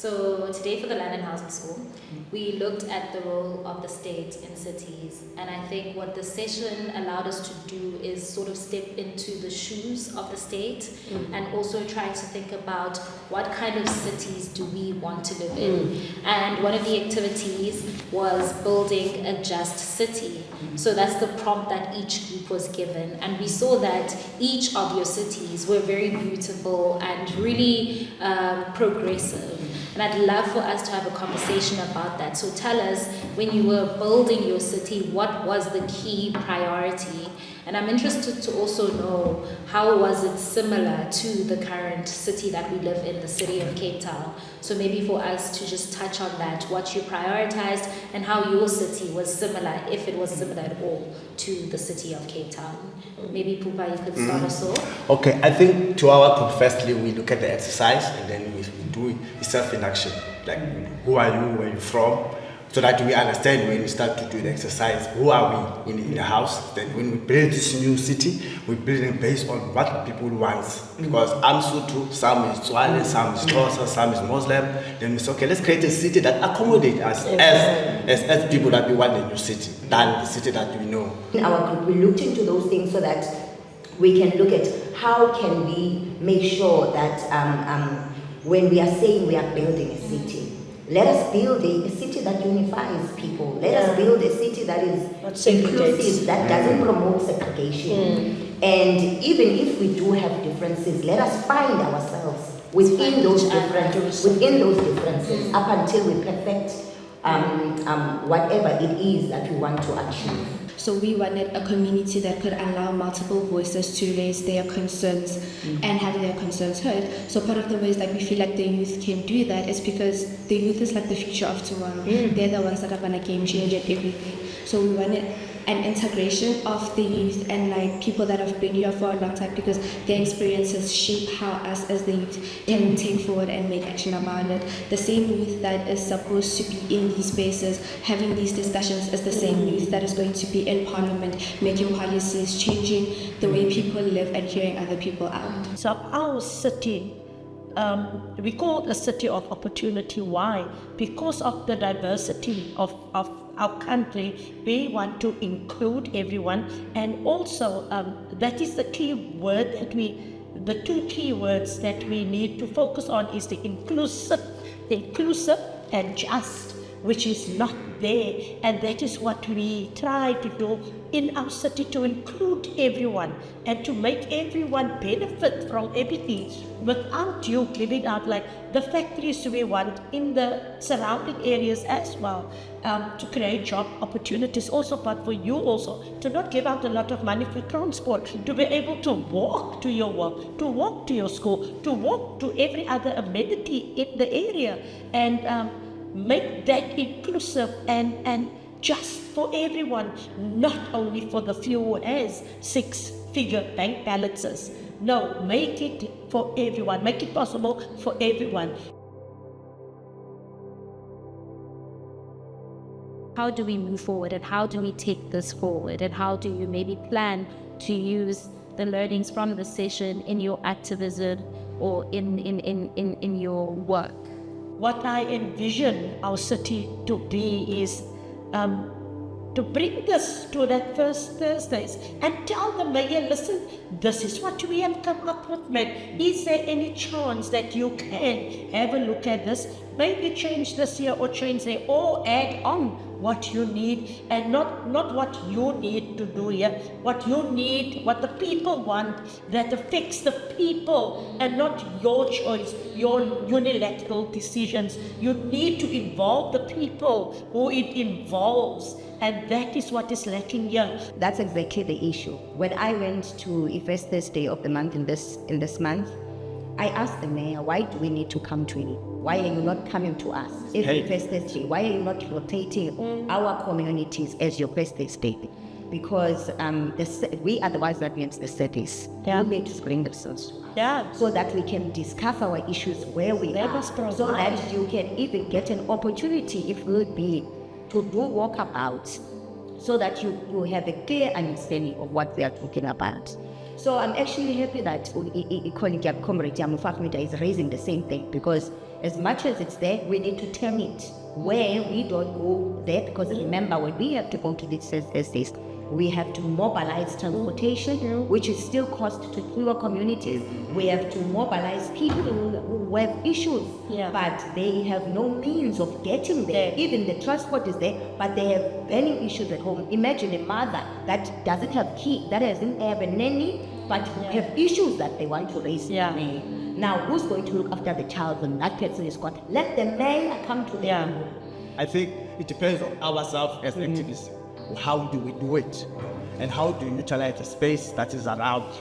So today for the Land and Housing School, we looked at the role of the state in cities, and I think what the session allowed us to do is sort of step into the shoes of the state and also try to think about what kind of cities do we want to live in. And one of the activities was building a just city. So that's the prompt that each group was given, and we saw that each of your cities were very beautiful and really progressive. And I'd love for us to have a conversation about that. So tell us, when you were building your city, what was the key priority? And I'm interested to also know, how was it similar to the current city that we live in, the city of Cape Town? So maybe for us to just touch on that, what you prioritized and how your city was similar, if it was similar at all, to the city of Cape Town. Maybe Pupa, you could start us off. Okay, I think to our group, firstly, we look at the exercise and then we do self-induction. Like, who are you, where are you from? So that we understand when we start to do the exercise, who are we in the house? Then when we build this new city, we build it based on what people want. Because I'm Sotho, some is Tswana, some is Xhosa, some is Muslim. Then we say, okay, let's create a city that accommodates us as people that we want a new city, than the city that we know. In our group, we looked into those things so that we can look at how can we make sure that when we are saying we are building a city, let us build a city that unifies people. Let us build a city that is inclusive, that doesn't promote segregation. And even if we do have differences, let us find ourselves within those differences up until we perfect whatever it is that we want to achieve. So we wanted a community that could allow multiple voices to raise their concerns and have their concerns heard. So part of the ways that we feel like the youth can do that is because the youth is like the future of tomorrow. They're the ones that are gonna game change and everything. So we wanted an integration of the youth and like people that have been here for a long time, because their experiences shape how us as the youth can take forward and make action about it. The same youth that is supposed to be in these spaces having these discussions is the same youth that is going to be in parliament making policies, changing the way people live and hearing other people out. So our city, we call it a city of opportunity. Why? Because of the diversity of our country, we want to include everyone, and also that is the key word that the two key words that we need to focus on is the inclusive and just, which is not there, and that is what we try to do in our city, to include everyone and to make everyone benefit from everything without you giving out, like the factories we want in the surrounding areas as well, to create job opportunities also, but for you also to not give out a lot of money for transport, to be able to walk to your work, to walk to your school, to walk to every other amenity in the area, and make that inclusive and just for everyone, not only for the few who has six-figure bank balances. No, make it for everyone, make it possible for everyone. How do we move forward, and how do we take this forward, and how do you maybe plan to use the learnings from the session in your activism or in your work? What I envision our city to be is to bring this to that first Thursdays and tell the mayor, listen, this is what we have come up with, man. Is there any chance that you can have a look at this, maybe change this here or change there, or add on what you need, and not what you need to do here, what you need, what the people want, that affects the people and not your choice, your unilateral decisions. You need to involve the people who it involves, and that is what is lacking here. That's exactly the issue. When I went to the first Thursday of the month in this month, I asked the mayor, why do we need to come to you? Why are you not coming to us every first Thursday? Why are you not rotating our communities as your first Thursday? Because we are the ones that means the cities. We need to bring themselves so that we can discuss our issues where we are, so that you can even get an opportunity, if need be, to do walkabouts, so that you have a clear understanding of what we are talking about. So I'm actually happy that colleague Comrade Yamufakmita is raising the same thing, because as much as it's there, we need to turn it where we don't go there, because remember, when we have to go to these estates, we have to mobilize transportation, which is still cost to fewer communities. We have to mobilize people who have issues, but they have no means of getting there. Even the transport is there, but they have many issues at home. Imagine a mother that doesn't have that doesn't have a nanny, but have issues that they want to raise. Now, who's going to look after the child when that person is gone? Let the mayor come to them. I think it depends on ourselves as activists. How do we do it? And how do you utilize the space that is around?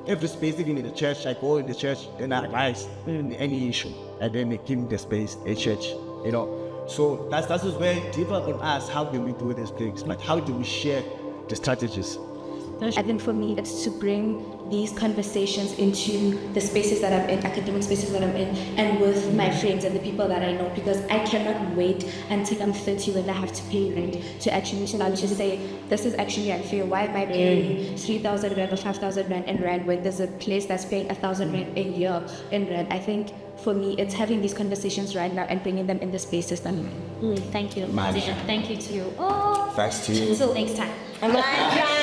Every space, even in the church, I go in the church, then I rise in any issue, and then they give me the space, a church, you know. So that is where it depends on us, how do we do these things, but how do we share the strategies? I think for me, it's to bring these conversations into the spaces that I'm in, academic spaces that I'm in, and with my friends and the people that I know, because I cannot wait until I'm 30 when I have to pay rent to actually just say, this is actually unfair. Why am I paying 3,000 rand or 5,000 rand in rent when there's a place that's paying 1,000 rand a year in rent? I think for me, it's having these conversations right now and bringing them in the spaces that I'm in. Thank you. Man. Thank you to you. Thanks to you. Until next time. Bye.